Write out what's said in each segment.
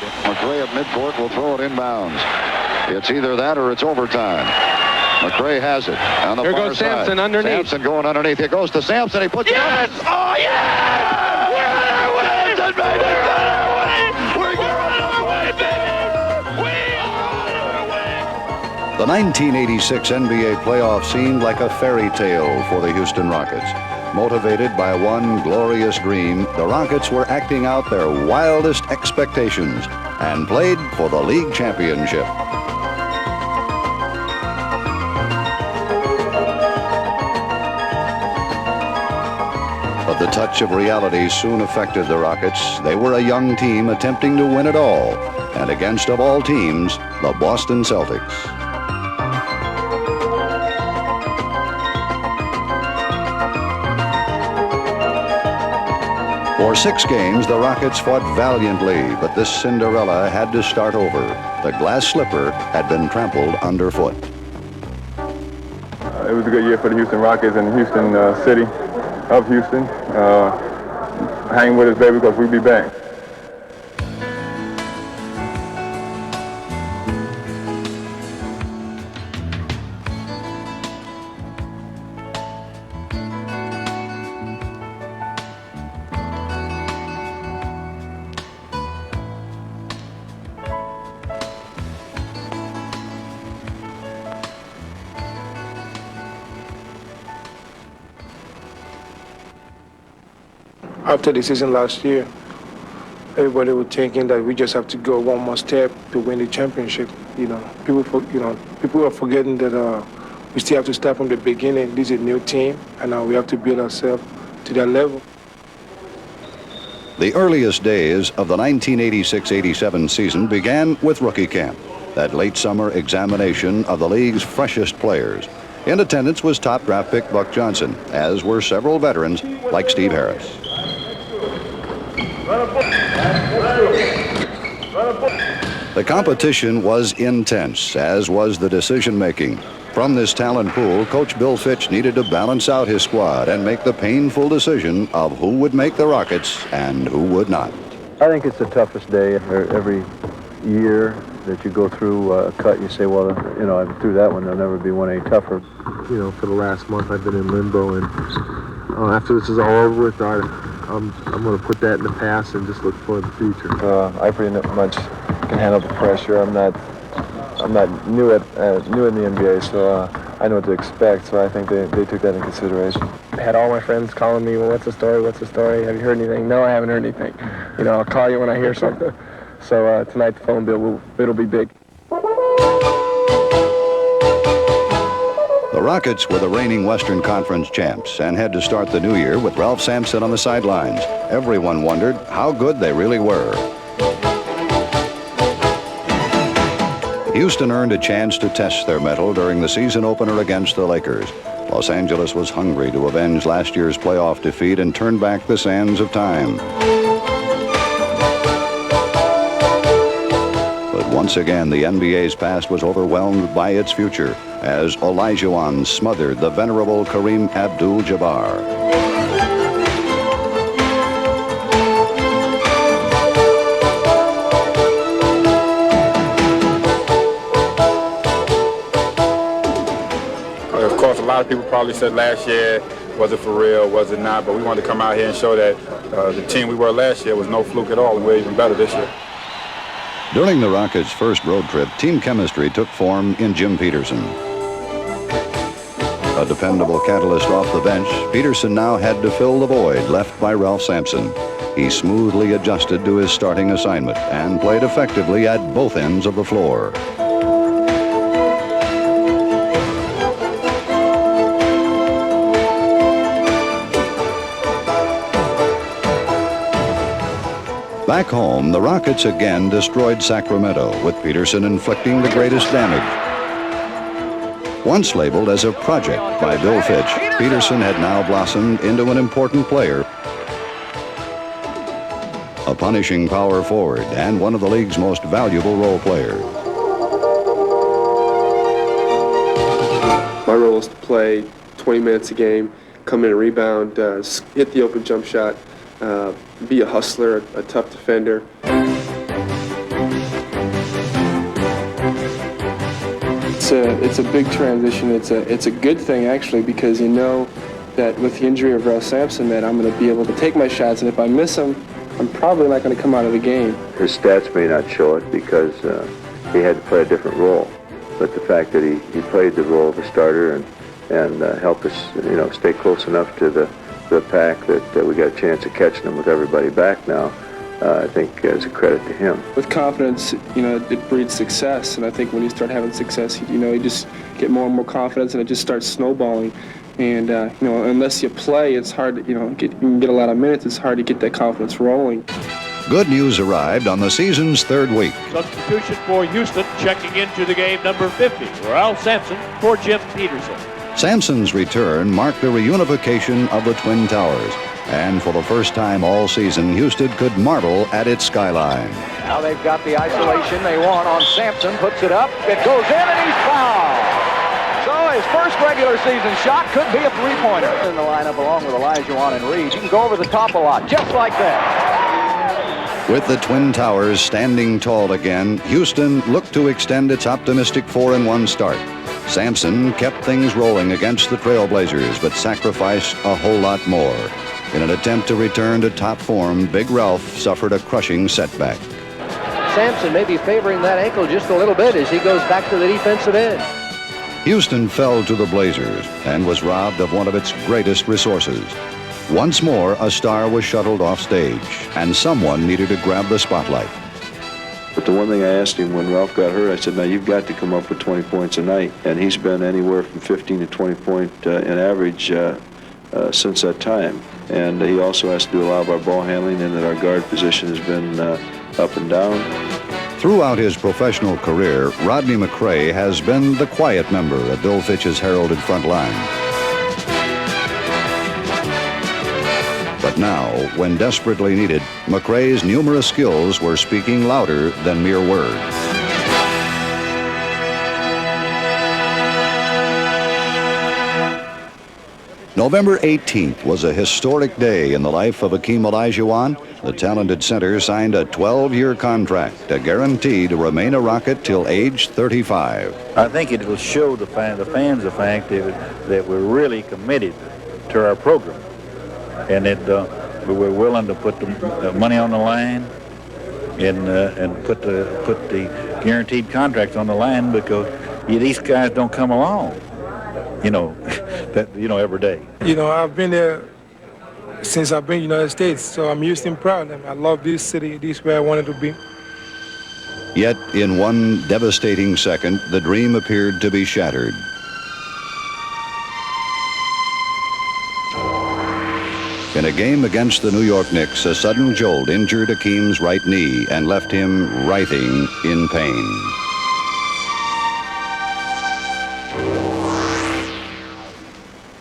McRae at midcourt will throw it inbounds. It's either that or it's overtime. McRae has it on the Here far goes side. Sampson underneath. Sampson going underneath. It goes to Sampson. He puts it up. Oh, yeah! We're on our way! We're on our way, baby! We are on our way! The 1986 NBA playoff seemed like a fairy tale for the Houston Rockets. Motivated by one glorious dream, the Rockets were acting out their wildest expectations and played for the league championship. But the touch of reality soon affected the Rockets. They were a young team attempting to win it all, and against, of all teams, the Boston Celtics. For 6 games, the Rockets fought valiantly, but this Cinderella had to start over. The glass slipper had been trampled underfoot. It was a good year for the Houston Rockets and the Houston city of Houston. Hang with us, baby, because we'll be back. After the season last year, everybody was thinking that we just have to go one more step to win the championship. People are forgetting that we still have to start from the beginning. This is a new team, and now we have to build ourselves to that level. The earliest days of the 1986-87 season began with rookie camp, that late summer examination of the league's freshest players. In attendance was top draft pick Buck Johnson, as were several veterans like Steve Harris. The competition was intense, as was the decision-making. From this talent pool, Coach Bill Fitch needed to balance out his squad and make the painful decision of who would make the Rockets and who would not. I think it's the toughest day every year that you go through a cut. You say, well, I'm through that one. There'll never be one any tougher. For the last month I've been in limbo, and after this is all over with, I'm going to put that in the past and just look for the future. I pretty much can handle the pressure. I'm not new in the NBA, so I know what to expect. So I think they took that in consideration. I had all my friends calling me, well, what's the story? What's the story? Have you heard anything? No, I haven't heard anything. I'll call you when I hear something. So tonight the phone bill it'll be big. The Rockets were the reigning Western Conference champs and had to start the new year with Ralph Sampson on the sidelines. Everyone wondered how good they really were. Houston earned a chance to test their mettle during the season opener against the Lakers. Los Angeles was hungry to avenge last year's playoff defeat and turn back the sands of time. But once again, the NBA's past was overwhelmed by its future as Olajuwon smothered the venerable Kareem Abdul-Jabbar. Of course, a lot of people probably said last year, was it for real, was it not? But we wanted to come out here and show that the team we were last year was no fluke at all, and we're even better this year. During the Rockets' first road trip, team chemistry took form in Jim Peterson. A dependable catalyst off the bench, Peterson now had to fill the void left by Ralph Sampson. He smoothly adjusted to his starting assignment and played effectively at both ends of the floor. Back home, the Rockets again destroyed Sacramento, with Peterson inflicting the greatest damage. Once labeled as a project by Bill Fitch, Peterson had now blossomed into an important player, a punishing power forward, and one of the league's most valuable role players. My role is to play 20 minutes a game, come in and rebound, hit the open jump shot, be a hustler, a tough defender. It's a big transition. It's a good thing actually, because you know that with the injury of Ralph Sampson that I'm going to be able to take my shots, and if I miss them, I'm probably not going to come out of the game. His stats may not show it because he had to play a different role, but the fact that he played the role of a starter and helped us, stay close enough to the pack that we got a chance of catching him with everybody back now, I think is a credit to him. With confidence, it breeds success, and I think when you start having success, you just get more and more confidence, and it just starts snowballing. And unless you play, it's hard. You can get a lot of minutes. It's hard to get that confidence rolling. Good news arrived on the season's third week. Substitution for Houston, checking into the game, number 50, Ralph Sampson for Jim Peterson. Sampson's return marked the reunification of the Twin Towers, and for the first time all season, Houston could marvel at its skyline. Now they've got the isolation they want on Sampson, puts it up, it goes in, and he's fouled. So his first regular season shot could be a three-pointer. In the lineup along with Olajuwon and Reed, you can go over the top a lot, just like that. With the Twin Towers standing tall again, Houston looked to extend its optimistic 4-1 start. Sampson kept things rolling against the Trailblazers, but sacrificed a whole lot more. In an attempt to return to top form, Big Ralph suffered a crushing setback. Sampson may be favoring that ankle just a little bit as he goes back to the defensive end. Houston fell to the Blazers and was robbed of one of its greatest resources. Once more, a star was shuttled off stage, and someone needed to grab the spotlight. But the one thing I asked him when Ralph got hurt, I said, now you've got to come up with 20 points a night. And he's been anywhere from 15 to 20 point in average since that time. And he also has to do a lot of our ball handling, and that our guard position has been up and down. Throughout his professional career, Rodney McRae has been the quiet member of Bill Fitch's heralded front line. But now, when desperately needed, McRae's numerous skills were speaking louder than mere words. November 18th was a historic day in the life of Akeem Olajuwon. The talented center signed a 12-year contract, a guarantee to remain a Rocket till age 35. I think it will show the fans the fact that we're really committed to our program, and that we're willing to put the money on the line and put the guaranteed contracts on the line, because these guys don't come along, every day. I've been there since I've been in the United States, so I'm Houston proud. I love this city. This is where I wanted to be. Yet, in one devastating second, the dream appeared to be shattered. In a game against the New York Knicks, a sudden jolt injured Akeem's right knee and left him writhing in pain.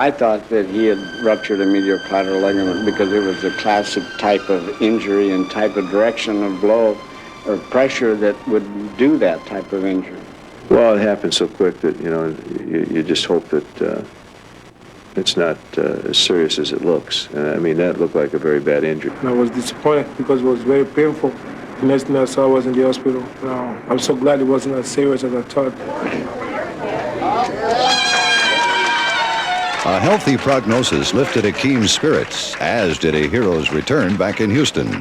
I thought that he had ruptured a medial collateral ligament because it was a classic type of injury and type of direction of blow or pressure that would do that type of injury. Well, it happened so quick that, you just hope that it's not as serious as it looks. That looked like a very bad injury. And I was disappointed because it was very painful. The next thing I saw was in the hospital. I'm so glad it wasn't as serious as I thought. A healthy prognosis lifted Akeem's spirits, as did a hero's return back in Houston. Did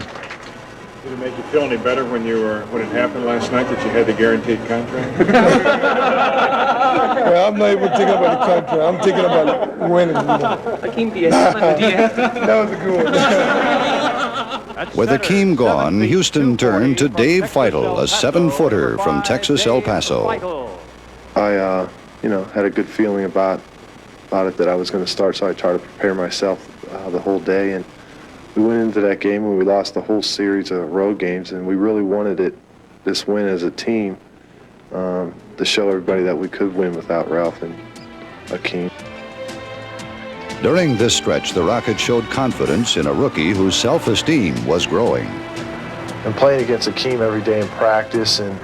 it make you feel any better when it happened last night that you had the guaranteed contract? Well, I'm not even thinking about the contract. I'm thinking about winning. That was a good one. With Akeem gone, Houston turned to Dave Feitel, a 7-footer from Texas El Paso. I, had a good feeling about it that I was going to start, so I tried to prepare myself the whole day. And we went into that game and we lost the whole series of road games, and we really wanted this win as a team to show everybody that we could win without Ralph and Akeem. During this stretch, the Rockets showed confidence in a rookie whose self-esteem was growing. And playing against Akeem every day in practice and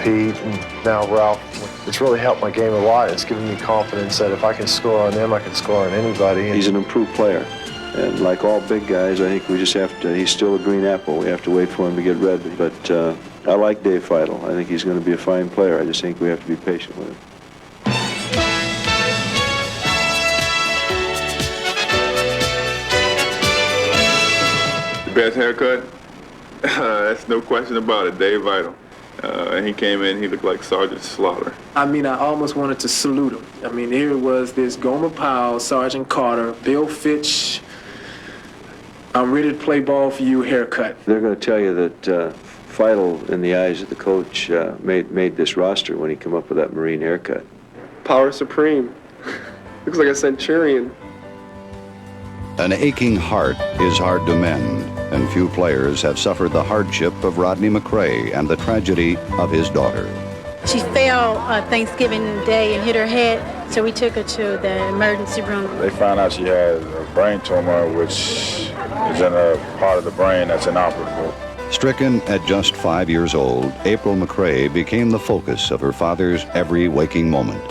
Pete and now Ralph, it's really helped my game a lot. It's given me confidence that if I can score on them, I can score on anybody. He's an improved player. And like all big guys, I think we just have to, he's still a green apple. We have to wait for him to get ready. But I like Dave Feidel. I think he's going to be a fine player. I just think we have to be patient with him. Best haircut? That's no question about it. Dave Feidel. He came in, he looked like Sergeant Slaughter. I mean, I almost wanted to salute him. I mean, here was this Gomer Pyle, Sergeant Carter, Bill Fitch, I'm ready to play ball for you haircut. They're going to tell you that Feidel, in the eyes of the coach, made this roster when he came up with that Marine haircut. Power supreme. Looks like a centurion. An aching heart is hard to mend, and few players have suffered the hardship of Rodney McRae and the tragedy of his daughter. She fell Thanksgiving Day and hit her head, so we took her to the emergency room. They found out she had a brain tumor, which is in a part of the brain that's inoperable. Stricken at just 5 years old, April McRae became the focus of her father's every waking moment.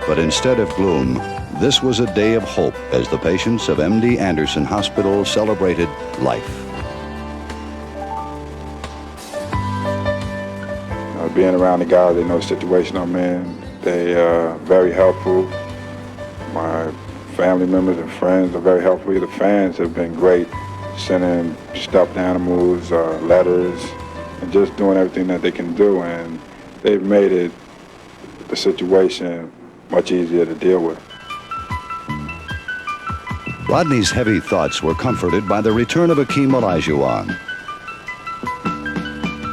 But instead of gloom, this was a day of hope as the patients of MD Anderson Hospital celebrated life. Being around the guys, they know the situation I'm in. They are very helpful. My family members and friends are very helpful. The fans have been great, sending stuffed animals, letters, and just doing everything that they can do. And they've made the situation much easier to deal with. Rodney's heavy thoughts were comforted by the return of Akeem Olajuwon.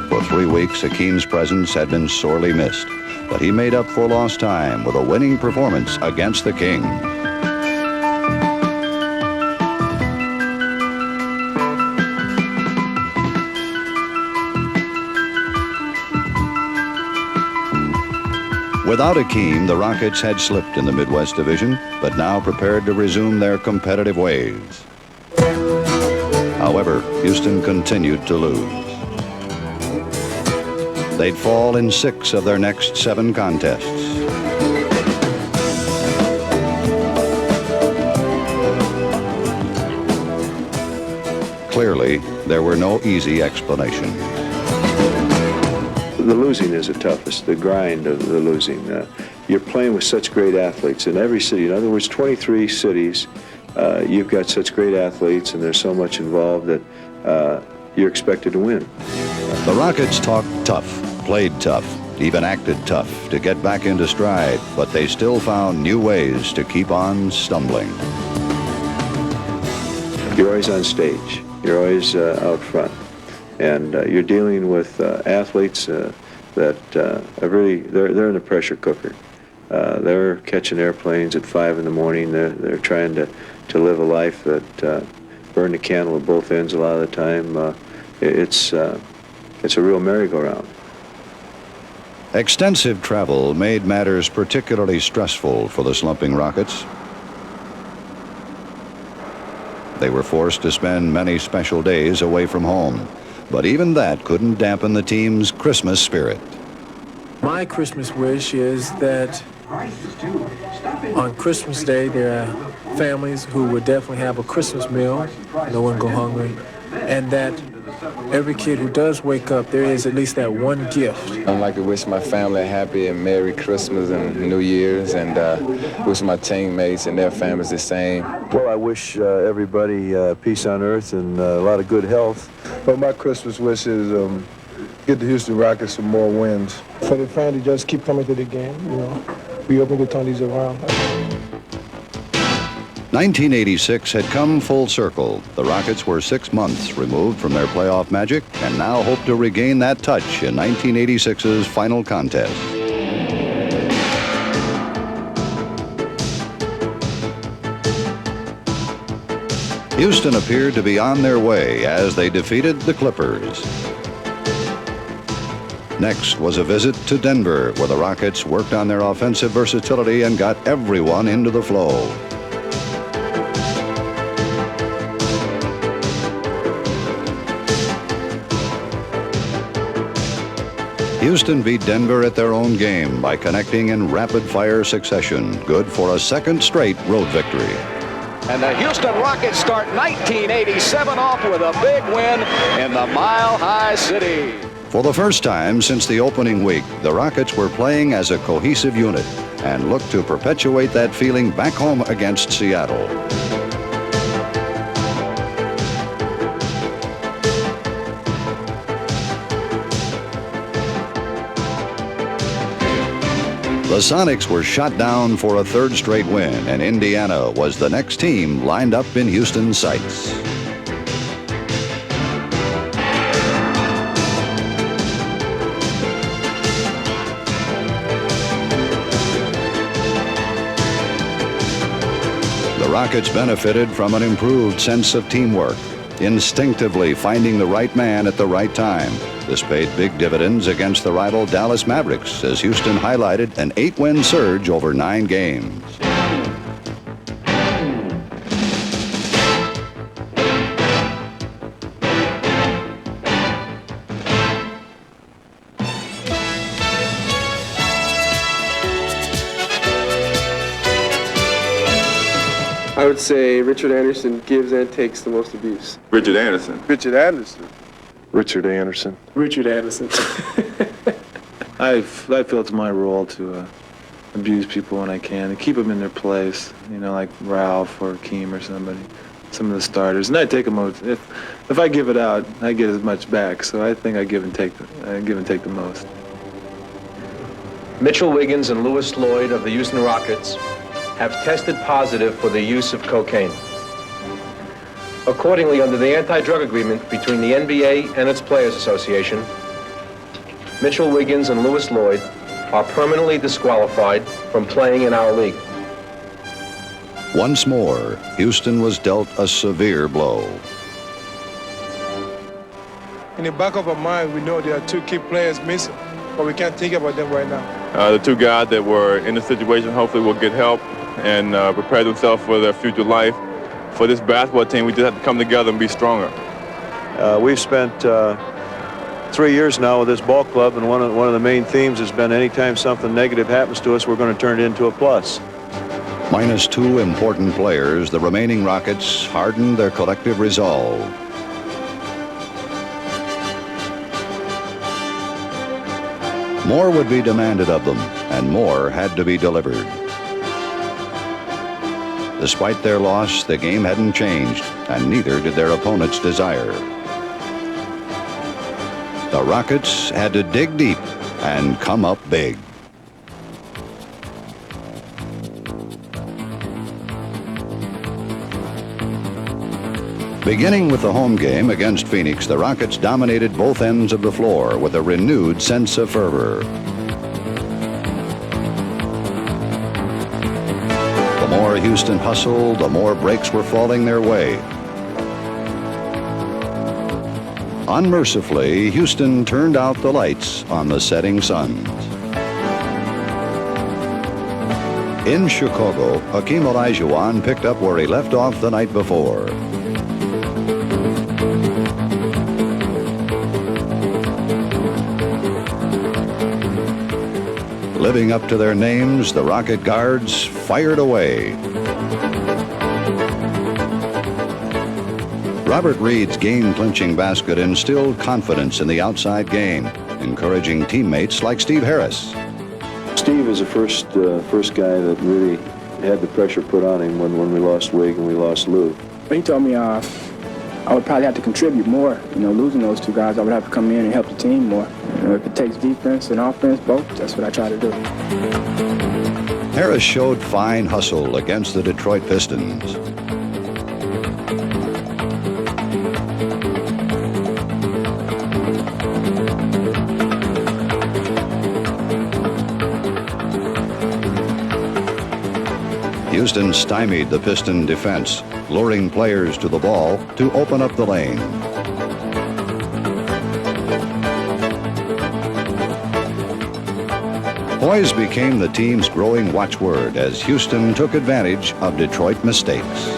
For 3 weeks, Akeem's presence had been sorely missed, but he made up for lost time with a winning performance against the King. Without Akeem, the Rockets had slipped in the Midwest Division, but now prepared to resume their competitive ways. However, Houston continued to lose. They'd fall in 6 of their next 7 contests. Clearly, there were no easy explanations. The losing is the toughest, the grind of the losing. You're playing with such great athletes in every city. In other words, 23 cities, you've got such great athletes and there's so much involved that you're expected to win. The Rockets talked tough, played tough, even acted tough to get back into stride, but they still found new ways to keep on stumbling. You're always on stage. You're always out front. And you're dealing with athletes that are really, they're in the pressure cooker. They're catching airplanes at 5 in the morning. They're trying to live a life that burn the candle at both ends a lot of the time. It's a real merry-go-round. Extensive travel made matters particularly stressful for the slumping Rockets. They were forced to spend many special days away from home, but even that couldn't dampen the team's Christmas spirit. My Christmas wish is that on Christmas Day there are families who would definitely have a Christmas meal, no one go hungry, and that every kid who does wake up, there is at least that one gift. I'd like to wish my family a happy and Merry Christmas and New Year's, and wish my teammates and their families the same. Well, I wish everybody peace on earth and a lot of good health. But my Christmas wish is get the Houston Rockets some more wins. For the fans to just keep coming to the game, you know, be open to turn these around. 1986 had come full circle. The Rockets were 6 months removed from their playoff magic and now hope to regain that touch in 1986's final contest. Houston appeared to be on their way as they defeated the Clippers. Next was a visit to Denver, where the Rockets worked on their offensive versatility and got everyone into the flow. Houston beat Denver at their own game by connecting in rapid-fire succession, good for a second straight road victory. And the Houston Rockets start 1987 off with a big win in the Mile High City. For the first time since the opening week, the Rockets were playing as a cohesive unit and looked to perpetuate that feeling back home against Seattle. The Sonics were shot down for a third straight win, and Indiana was the next team lined up in Houston's sights. The Rockets benefited from an improved sense of teamwork, instinctively finding the right man at the right time. This paid big dividends against the rival Dallas Mavericks as Houston highlighted an 8-win surge over 9 games. I would say Richard Anderson gives and takes the most abuse. Richard Anderson. Richard Anderson. Richard Anderson. Richard Anderson. I feel it's my role to abuse people when I can and keep them in their place, you know, like Ralph or Keem or somebody, some of the starters. And I take them out. If I give it out, I get as much back. So I think I give and take the most. Mitchell Wiggins and Louis Lloyd of the Houston Rockets have tested positive for the use of cocaine. Accordingly, under the anti-drug agreement between the NBA and its Players Association, Mitchell Wiggins and Louis Lloyd are permanently disqualified from playing in our league. Once more, Houston was dealt a severe blow. In the back of our mind, we know there are 2 key players missing, but we can't think about them right now. The 2 guys that were in the situation hopefully will get help and prepare themselves for their future life. For this basketball team, we just have to come together and be stronger. We've spent 3 years now with this ball club, and one of the main themes has been anytime something negative happens to us, we're going to turn it into a plus. Minus 2 important players, the remaining Rockets hardened their collective resolve. More would be demanded of them, and more had to be delivered. Despite their loss, the game hadn't changed, and neither did their opponents' desire. The Rockets had to dig deep and come up big. Beginning with the home game against Phoenix, the Rockets dominated both ends of the floor with a renewed sense of fervor. The more Houston hustled, the more breaks were falling their way. Unmercifully, Houston turned out the lights on the setting Suns. In Chicago, Hakeem Olajuwon picked up where he left off the night before. Living up to their names, the Rocket guards fired away. Robert Reed's game-clinching basket instilled confidence in the outside game, encouraging teammates like Steve Harris. Steve is the first guy that really had the pressure put on him when we lost Wig and we lost Lou. He told me I would probably have to contribute more. You know, losing those 2 guys, I would have to come in and help the team more. You know, if it takes defense and offense, both, that's what I try to do. Harris showed fine hustle against the Detroit Pistons. Houston stymied the Piston defense, luring players to the ball to open up the lane. Poise became the team's growing watchword as Houston took advantage of Detroit mistakes.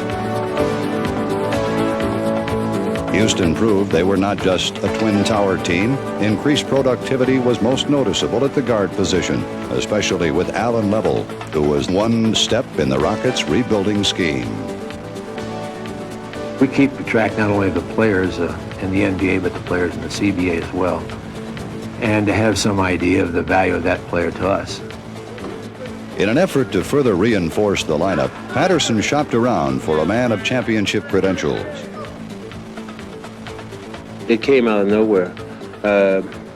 Houston proved they were not just a twin tower team. Increased productivity was most noticeable at the guard position, especially with Alan Level, who was one step in the Rockets' rebuilding scheme. We keep track not only of the players in the NBA, but the players in the CBA as well, and to have some idea of the value of that player to us. In an effort to further reinforce the lineup, Patterson shopped around for a man of championship credentials. It came out of nowhere.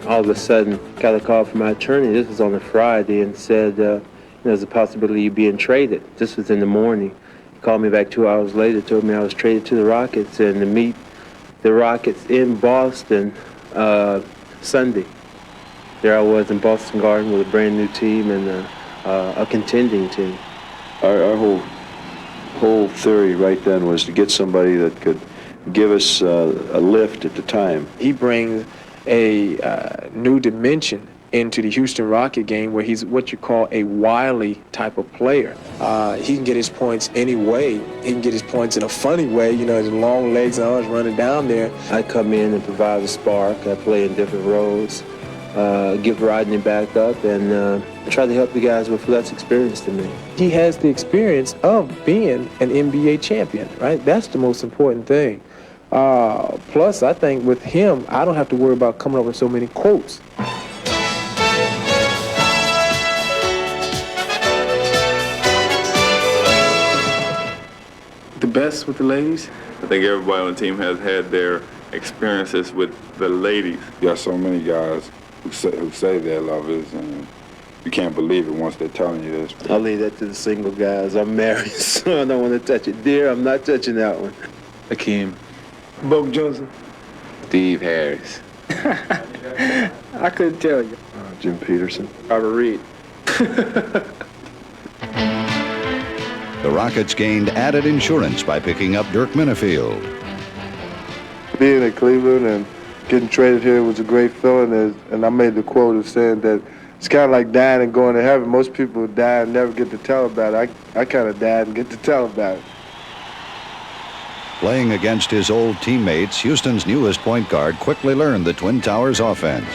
All of a sudden, got a call from my attorney. This was on a Friday, and said there's a possibility of being traded. This was in the morning. He called me back 2 hours later, told me I was traded to the Rockets and to meet the Rockets in Boston Sunday. There I was in Boston Garden with a brand new team and a contending team. Our whole theory right then was to get somebody that could give us a lift at the time. He brings a new dimension into the Houston Rocket game where he's what you call a wily type of player. He can get his points any way. He can get his points in a funny way, his long legs and arms running down there. I come in and provide a spark. I play in different roles, give Rodney back up, and try to help the guys with less experience than me. He has the experience of being an NBA champion, right? That's the most important thing. Plus, I think with him, I don't have to worry about coming up with so many quotes. The best with the ladies? I think everybody on the team has had their experiences with the ladies. You got so many guys who say they're lovers, and you can't believe it once they're telling you this. I'll leave that to the single guys. I'm married, so I don't want to touch it. Dear, I'm not touching that one. Hakeem. Bo Johnson. Steve Harris. I couldn't tell you. Jim Peterson. Robert Reed. The Rockets gained added insurance by picking up Dirk Minifield. Being in Cleveland and getting traded here was a great feeling, and I made the quote of saying that it's kind of like dying and going to heaven. Most people die and never get to tell about it. I kind of died and get to tell about it. Playing against his old teammates, Houston's newest point guard quickly learned the Twin Towers offense.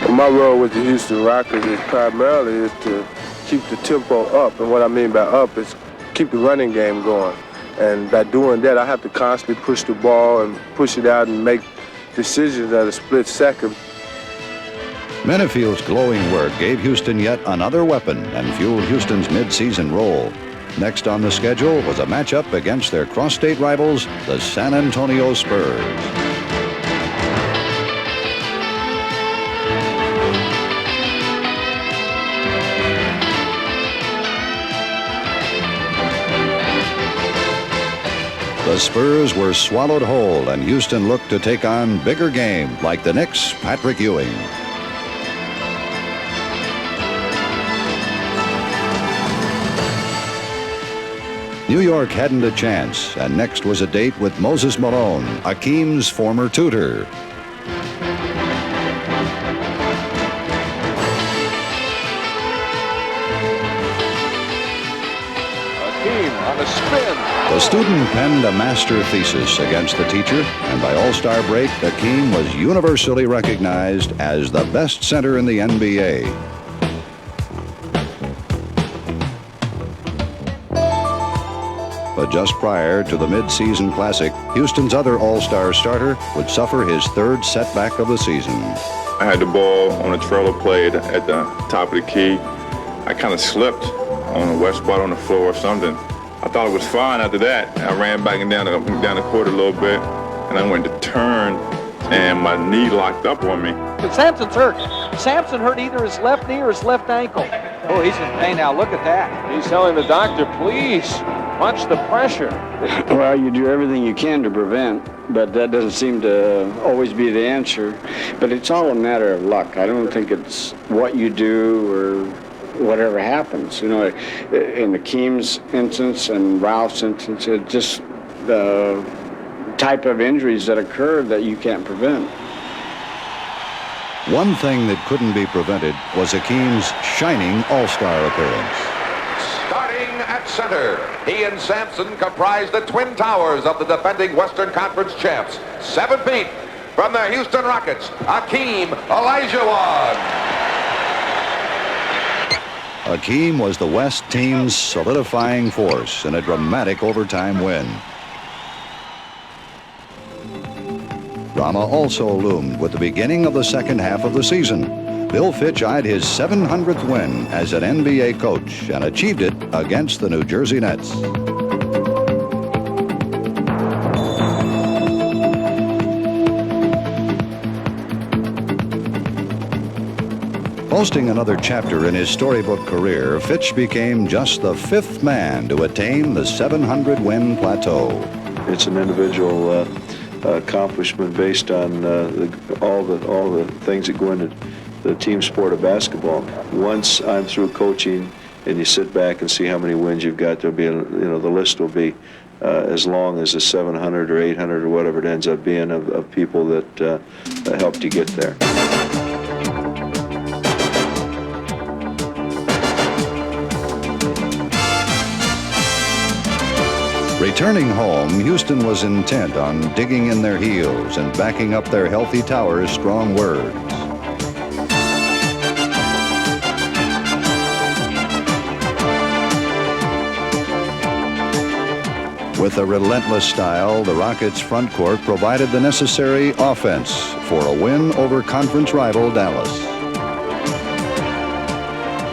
My role with the Houston Rockets is primarily to keep the tempo up, and what I mean by up is keep the running game going. And by doing that, I have to constantly push the ball and push it out and make decisions at a split second. Minifield's glowing work gave Houston yet another weapon and fueled Houston's mid-season roll. Next on the schedule was a matchup against their cross-state rivals, the San Antonio Spurs. The Spurs were swallowed whole, and Houston looked to take on bigger game like the Knicks' Patrick Ewing. New York hadn't a chance, and next was a date with Moses Malone, Hakeem's former tutor. Hakeem on a spin. The student penned a master thesis against the teacher, and by All-Star break, Hakeem was universally recognized as the best center in the NBA. But just prior to the mid-season classic, Houston's other All-Star starter would suffer his third setback of the season. I had the ball on a trailer play at the top of the key. I kind of slipped on a wet spot on the floor or something. I thought it was fine after that. I ran back and down the court a little bit, and I went to turn, and my knee locked up on me. Sampson's hurt. Sampson hurt either his left knee or his left ankle. Oh, he's in pain now. Look at that. He's telling the doctor, please, watch the pressure. Well, you do everything you can to prevent, but that doesn't seem to always be the answer. But it's all a matter of luck. I don't think it's what you do or whatever happens. You know, in Hakeem's instance and Ralph's instance, it's just the type of injuries that occur that you can't prevent. One thing that couldn't be prevented was Hakeem's shining All-Star appearance. Starting at center. He and Sampson comprise the twin towers of the defending Western Conference champs. 7 feet from the Houston Rockets, Hakeem Olajuwon. Hakeem was the West team's solidifying force in a dramatic overtime win. Drama also loomed with the beginning of the second half of the season. Bill Fitch eyed his 700th win as an NBA coach and achieved it against the New Jersey Nets. Posting another chapter in his storybook career, Fitch became just the 5th man to attain the 700-win plateau. It's an individual accomplishment based on all the things that go into the team sport of basketball. Once I'm through coaching, and you sit back and see how many wins you've got, there'll be the list will be as long as the 700 or 800 or whatever it ends up being of people that helped you get there. Returning home, Houston was intent on digging in their heels and backing up their healthy tower's strong words. With a relentless style, the Rockets' front court provided the necessary offense for a win over conference rival Dallas.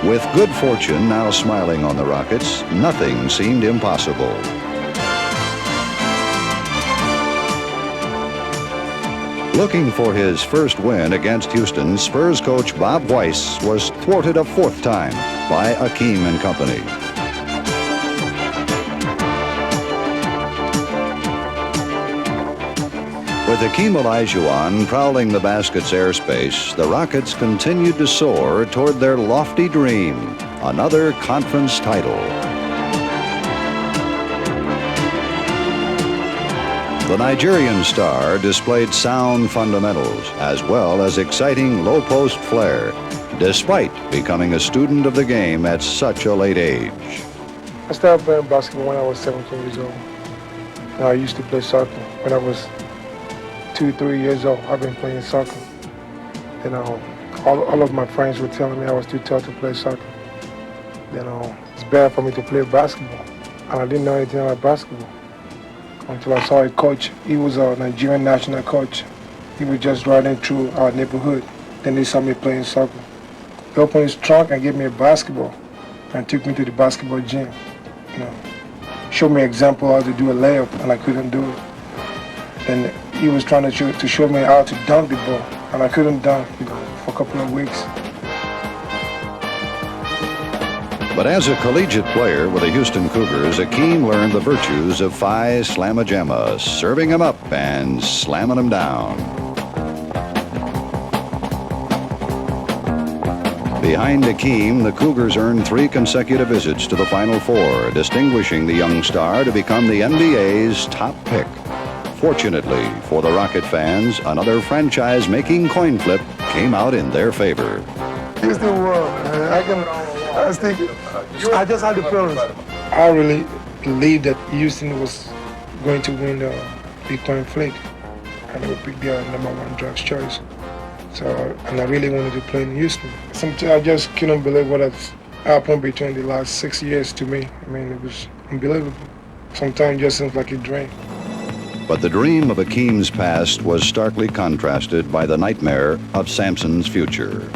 With good fortune now smiling on the Rockets, nothing seemed impossible. Looking for his first win against Houston, Spurs coach Bob Weiss was thwarted a 4th time by Hakeem and company. With Hakeem Olajuwon prowling the basket's airspace, the Rockets continued to soar toward their lofty dream, another conference title. The Nigerian star displayed sound fundamentals as well as exciting low-post flair, despite becoming a student of the game at such a late age. I started playing basketball when I was 17 years old. I used to play soccer. When I was 2-3 years old, I've been playing soccer. All of my friends were telling me I was too tough to play soccer. It's bad for me to play basketball. And I didn't know anything about basketball until I saw a coach. He was a Nigerian national coach. He was just riding through our neighborhood. Then they saw me playing soccer. He opened his trunk and gave me a basketball and took me to the basketball gym. Showed me an example how to do a layup, and I couldn't do it. Then he was trying to show me how to dunk the ball, and I couldn't dunk for a couple of weeks. But as a collegiate player with the Houston Cougars, Hakeem learned the virtues of Phi Slamma Jamma, serving him up and slamming him down. Behind Hakeem, the Cougars earned 3 consecutive visits to the Final Four, distinguishing the young star to become the NBA's top pick. Fortunately for the Rocket fans, another franchise-making coin flip came out in their favor. Houston won. I just had the feeling. I really believed that Houston was going to win the big coin flip, and they would pick their #1 draft choice. And I really wanted to play in Houston. Sometimes I just couldn't believe what has happened between the last 6 years to me. I mean, it was unbelievable. Sometimes it just seems like a dream. But the dream of Hakeem's past was starkly contrasted by the nightmare of Sampson's future.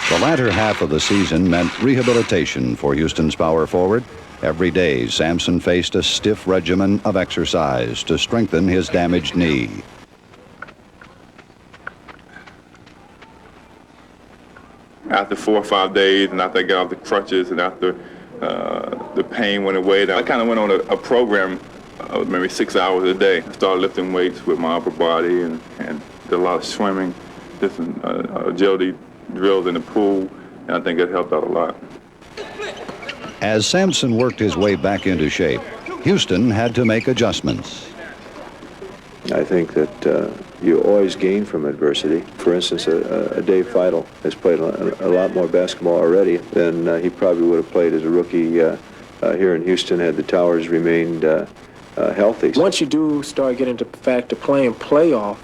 The latter half of the season meant rehabilitation for Houston's power forward. Every day, Sampson faced a stiff regimen of exercise to strengthen his damaged knee. After 4 or 5 days, and after I got off the crutches, and after the pain went away, I kind of went on a program of maybe 6 hours a day. I started lifting weights with my upper body and did a lot of swimming, different agility drills in the pool, and I think it helped out a lot. As Sampson worked his way back into shape, Houston had to make adjustments. I think that you always gain from adversity. For instance, a Dave Feidel has played a lot more basketball already than he probably would have played as a rookie here in Houston had the Towers remained healthy. Once you do start getting to the fact of playing playoff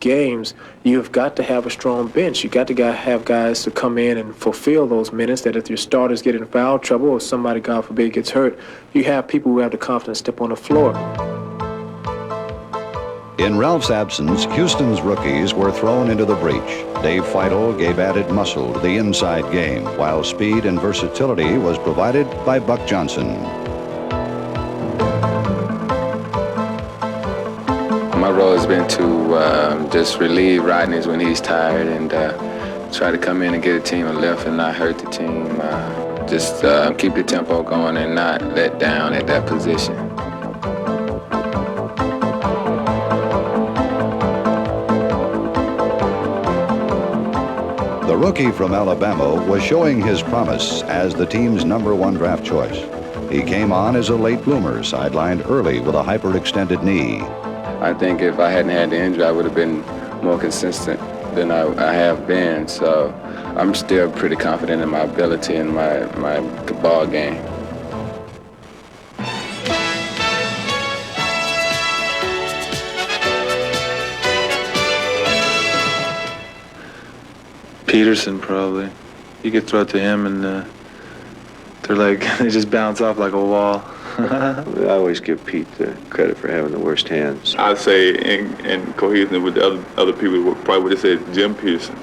games, you've got to have a strong bench. You got to have guys to come in and fulfill those minutes, that if your starters get in foul trouble or somebody, God forbid, gets hurt, you have people who have the confidence to step on the floor. In Ralph's absence, Houston's rookies were thrown into the breach. Dave Feidel gave added muscle to the inside game, while speed and versatility was provided by Buck Johnson. My role has been to just relieve Rodney's when he's tired and try to come in and get a team a lift and not hurt the team. Just keep the tempo going and not let down at that position. The rookie from Alabama was showing his promise as the team's #1 draft choice. He came on as a late bloomer, sidelined early with a hyperextended knee. I think if I hadn't had the injury, I would have been more consistent than I have been. So I'm still pretty confident in my ability and my ball game. Peterson, probably. You could throw it to him and they're like, they just bounce off like a wall. I always give Pete the credit for having the worst hands. I'd say in cohesion with the other people probably would have said Jim Peterson.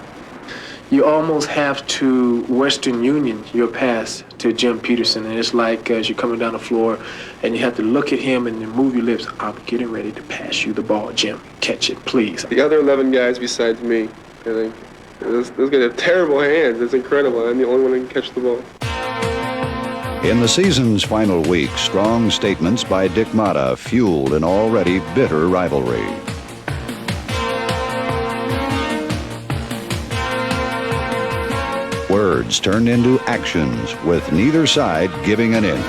You almost have to Western Union your pass to Jim Peterson, and it's like as you're coming down the floor and you have to look at him and then move your lips. I'm getting ready to pass you the ball, Jim. Catch it, please. The other 11 guys besides me, I think, those guys have terrible hands. It's incredible. I'm the only one who can catch the ball. In the season's final week, strong statements by Dick Motta fueled an already bitter rivalry. Words turned into actions, with neither side giving an inch.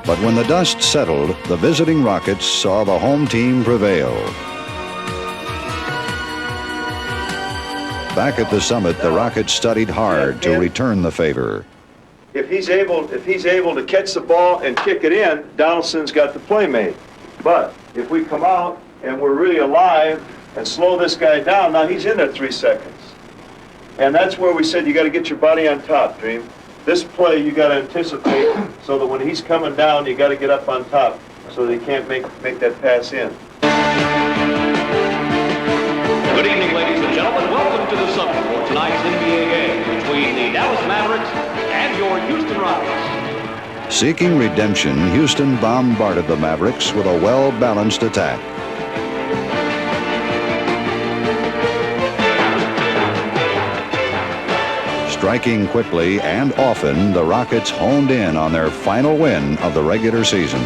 But when the dust settled, the visiting Rockets saw the home team prevail. Back at the Summit, the Rockets studied hard to return the favor. If he's able to catch the ball and kick it in, Donaldson's got the play made. But if we come out and we're really alive and slow this guy down, now he's in there 3 seconds. And that's where we said you got to get your body on top, Dream. This play you got to anticipate so that when he's coming down, you got to get up on top so that he can't make that pass in. Good evening, ladies and gentlemen. Welcome to the Summit for tonight's NBA game between the Dallas Mavericks and your Houston Rockets. Seeking redemption, Houston bombarded the Mavericks with a well-balanced attack. Striking quickly and often, the Rockets honed in on their final win of the regular season.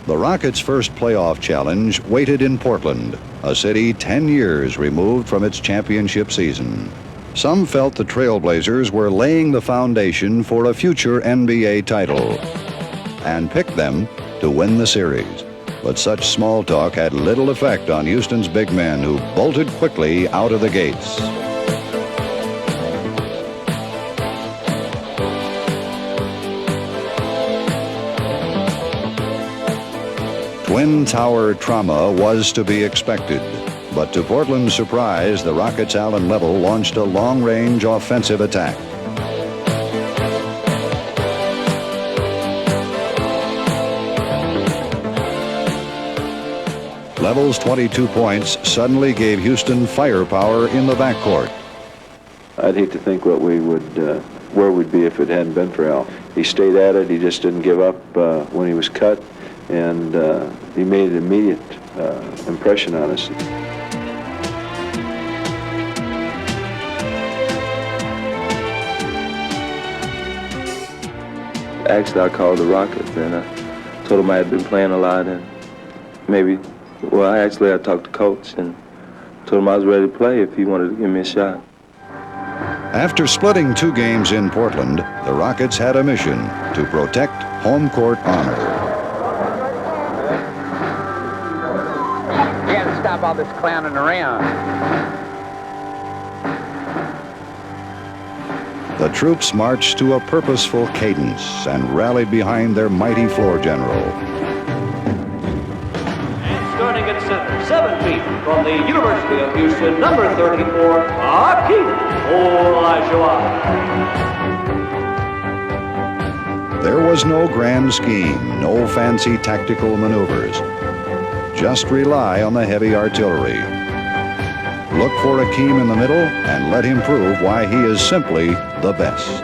The Rockets' first playoff challenge waited in Portland, a city 10 years removed from its championship season. Some felt the Trailblazers were laying the foundation for a future NBA title and picked them to win the series. But such small talk had little effect on Houston's big men, who bolted quickly out of the gates. Twin Tower trauma was to be expected, but to Portland's surprise, the Rockets' Allen Level launched a long-range offensive attack. Level's 22 points suddenly gave Houston firepower in the backcourt. I'd hate to think what we would, where we'd be if it hadn't been for Al. He stayed at it. He just didn't give up when he was cut. and he made an immediate impression on us. Actually, I called the Rockets and I told them I had been playing a lot and maybe, well, I talked to Coach and told him I was ready to play if he wanted to give me a shot. After splitting 2 games in Portland, the Rockets had a mission to protect home court honor. You got to stop all this clowning around. The troops marched to a purposeful cadence and rallied behind their mighty floor general. And starting at center, 7 feet from the University of Houston, number 34, Hakeem Olajuwon. There was no grand scheme, no fancy tactical maneuvers. Just rely on the heavy artillery. Look for Hakeem in the middle and let him prove why he is simply the best.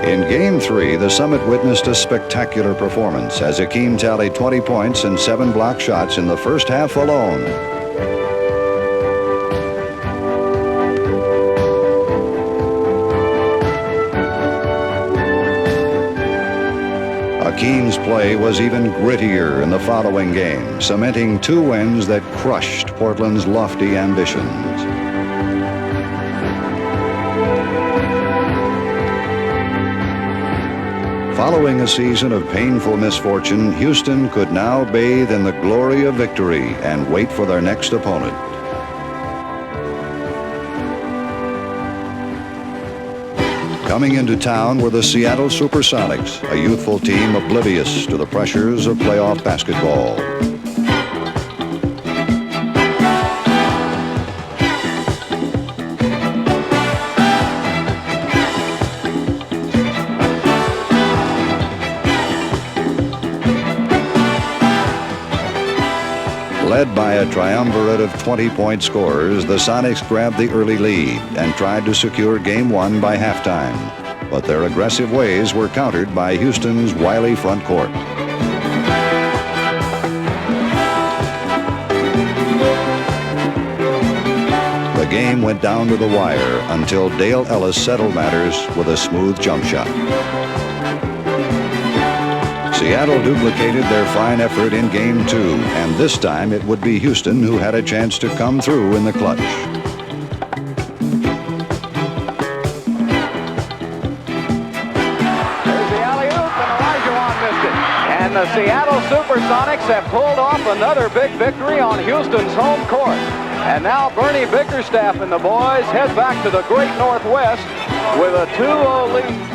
In Game 3, the Summit witnessed a spectacular performance as Hakeem tallied 20 points and 7 block shots in the first half alone. Hakeem's play was even grittier in the following game, cementing 2 wins that crushed Portland's lofty ambitions. Following a season of painful misfortune, Houston could now bathe in the glory of victory and wait for their next opponent. Coming into town were the Seattle Supersonics, a youthful team oblivious to the pressures of playoff basketball. Led by a triumvirate of 20-point scorers, the Sonics grabbed the early lead and tried to secure Game 1 by halftime. But their aggressive ways were countered by Houston's wily front court. The game went down to the wire until Dale Ellis settled matters with a smooth jump shot. Seattle duplicated their fine effort in Game 2, and this time it would be Houston who had a chance to come through in the clutch. There's the alley-oop, and Olajuwon missed it. And the Seattle Supersonics have pulled off another big victory on Houston's home court. And now Bernie Bickerstaff and the boys head back to the Great Northwest with a 2-0 lead.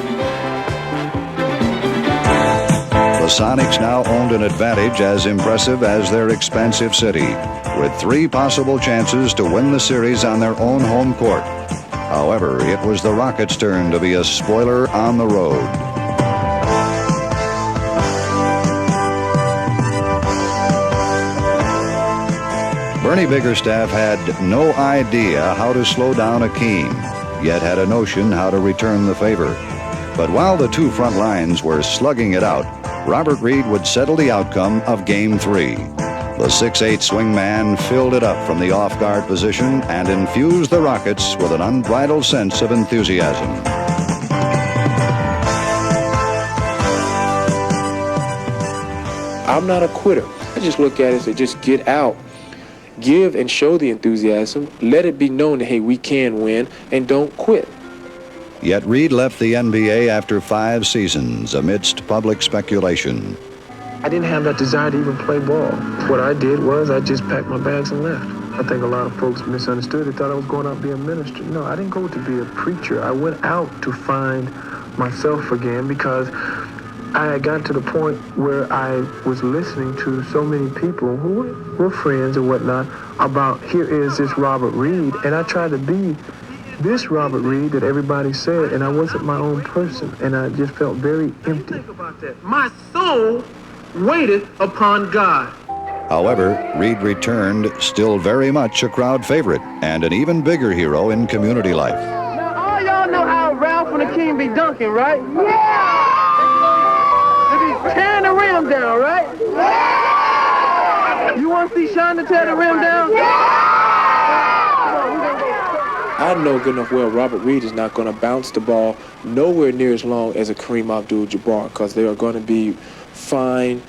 The Sonics now owned an advantage as impressive as their expansive city, with 3 possible chances to win the series on their own home court. However, it was the Rockets' turn to be a spoiler on the road. Bernie Bickerstaff had no idea how to slow down Hakeem, yet had a notion how to return the favor. But while the 2 front lines were slugging it out, Robert Reed would settle the outcome of Game 3. The 6'8" swingman filled it up from the off-guard position and infused the Rockets with an unbridled sense of enthusiasm. I'm not a quitter. I just look at it as just get out. Give and show the enthusiasm. Let it be known that, hey, we can win, and don't quit. Yet Reed left the NBA after 5 seasons amidst public speculation. I didn't have that desire to even play ball. What I did was I just packed my bags and left. I think a lot of folks misunderstood. They thought I was going out to be a minister. No, I didn't go to be a preacher. I went out to find myself again because I had gotten to the point where I was listening to so many people who were friends and whatnot about here is this Robert Reed, and I tried to be this Robert Reed that everybody said, and I wasn't my own person, and I just felt very empty. Think about that. My soul waited upon God. However, Reed returned still very much a crowd favorite and an even bigger hero in community life. Now, all y'all know how Ralph and Akeem be dunking, right? Yeah! They be tearing the rim down, right? Yeah! You want to see Shonda tear the rim down? I know good enough well Robert Reed is not going to bounce the ball nowhere near as long as a Kareem Abdul-Jabbar, because they are going to be fine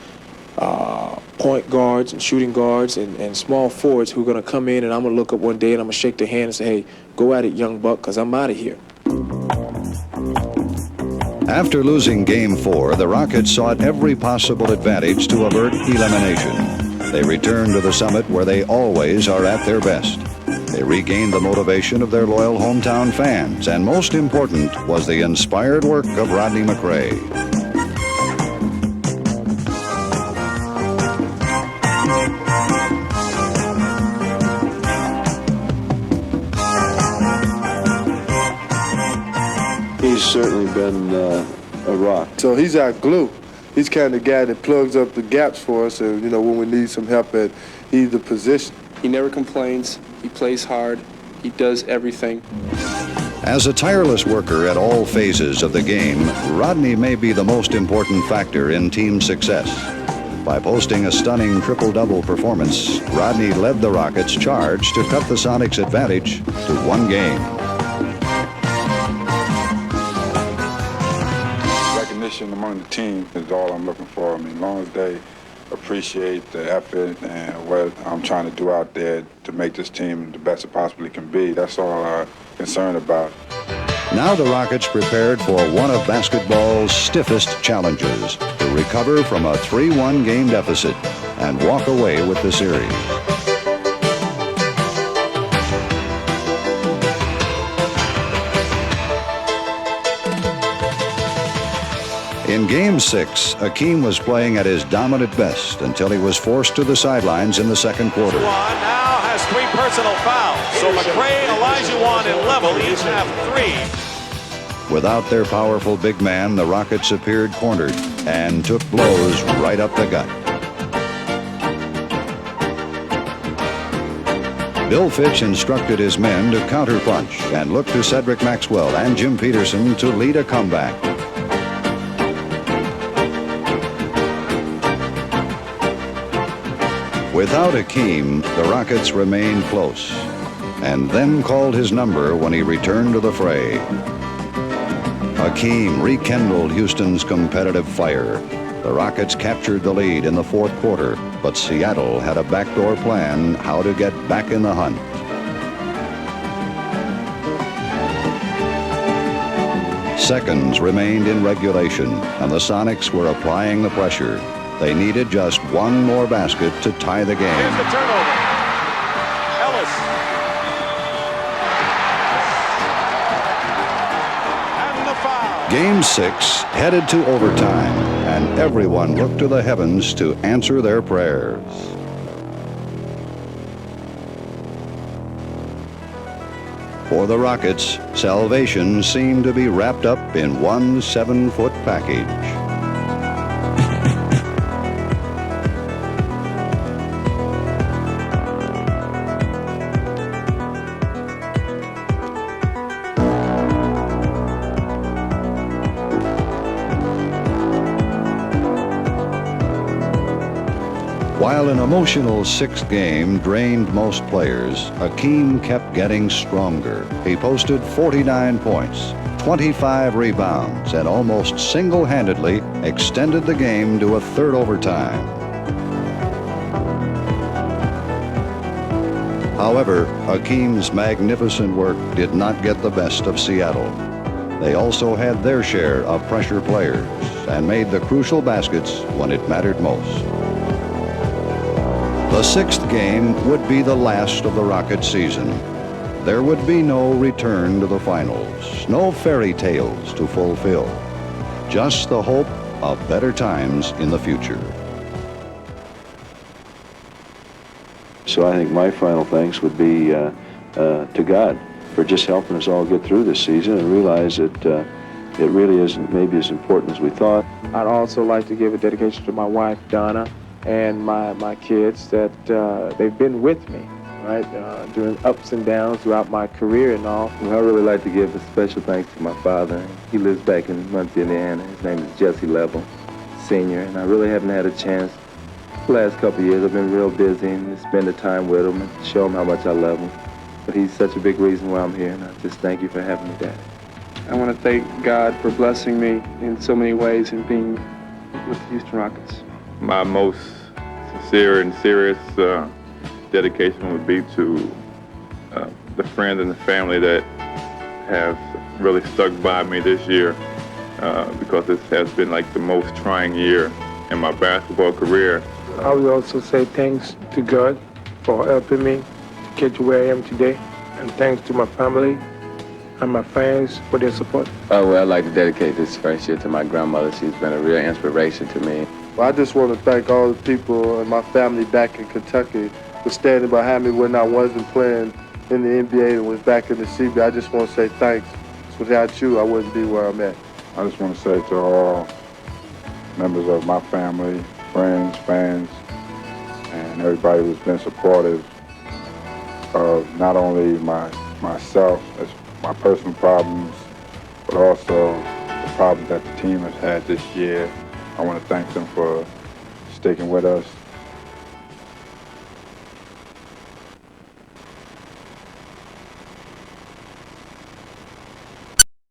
point guards and shooting guards and small forwards who are going to come in, and I'm going to look up one day and I'm going to shake their hand and say, hey, go at it, young buck, because I'm out of here. After losing Game 4, the Rockets sought every possible advantage to avert elimination. They returned to the Summit where they always are at their best. They regained the motivation of their loyal hometown fans, and most important was the inspired work of Rodney McRae. He's certainly been a rock. So he's our glue. He's kind of the guy that plugs up the gaps for us, and when we need some help at either position. He never complains. He plays hard. He does everything. As a tireless worker at all phases of the game, Rodney may be the most important factor in team success. By posting a stunning triple-double performance, Rodney led the Rockets' charge to cut the Sonics' advantage to 1 game. Recognition among the team is all I'm looking for. I mean, as long as they appreciate the effort and what I'm trying to do out there to make this team the best it possibly can be, that's all I'm concerned about. Now the Rockets prepared for one of basketball's stiffest challenges, to recover from a 3-1 game deficit and walk away with the series. In Game 6, Akeem was playing at his dominant best until he was forced to the sidelines in the second quarter. Now has 3 personal fouls. So McRae, Olajuwon, and Level each have 3. Without their powerful big man, the Rockets appeared cornered and took blows right up the gut. Bill Fitch instructed his men to counterpunch and looked to Cedric Maxwell and Jim Peterson to lead a comeback. Without Akeem, the Rockets remained close, and then called his number when he returned to the fray. Akeem rekindled Houston's competitive fire. The Rockets captured the lead in the fourth quarter, but Seattle had a backdoor plan how to get back in the hunt. Seconds remained in regulation, and the Sonics were applying the pressure. They needed just one more basket to tie the game. Here's the turnover. Ellis. And the foul. Game 6 headed to overtime, and everyone looked to the heavens to answer their prayers. For the Rockets, salvation seemed to be wrapped up in one 7-foot package. While an emotional 6th game drained most players, Akeem kept getting stronger. He posted 49 points, 25 rebounds, and almost single-handedly extended the game to a third overtime. However, Akeem's magnificent work did not get the best of Seattle. They also had their share of pressure players and made the crucial baskets when it mattered most. The 6th game would be the last of the Rockets season. There would be no return to the finals, no fairy tales to fulfill, just the hope of better times in the future. So I think my final thanks would be to God for just helping us all get through this season and realize that it really isn't maybe as important as we thought. I'd also like to give a dedication to my wife, Donna, and my kids that they've been with me, right, during ups and downs throughout my career and all. Well, I really like to give a special thanks to my father. He lives back in Muncie, Indiana. His name is Jesse Level, Sr., and I really haven't had a chance. The last couple of years I've been real busy and to spend the time with him and show him how much I love him. But he's such a big reason why I'm here, and I just thank you for having me, Dad. I want to thank God for blessing me in so many ways and being with the Houston Rockets. My most sincere and serious dedication would be to the friends and the family that have really stuck by me this year because this has been like the most trying year in my basketball career. I would also say thanks to God for helping me get to where I am today, and thanks to my family and my fans for their support. Oh, well, I'd like to dedicate this first year to my grandmother. She's been a real inspiration to me. Well, I just want to thank all the people and my family back in Kentucky for standing behind me when I wasn't playing in the NBA and was back in the CBA. I just want to say thanks. Without you, I wouldn't be where I'm at. I just want to say to all members of my family, friends, fans, and everybody who's been supportive of not only myself as my personal problems, but also the problems that the team has had this year. I want to thank them for sticking with us,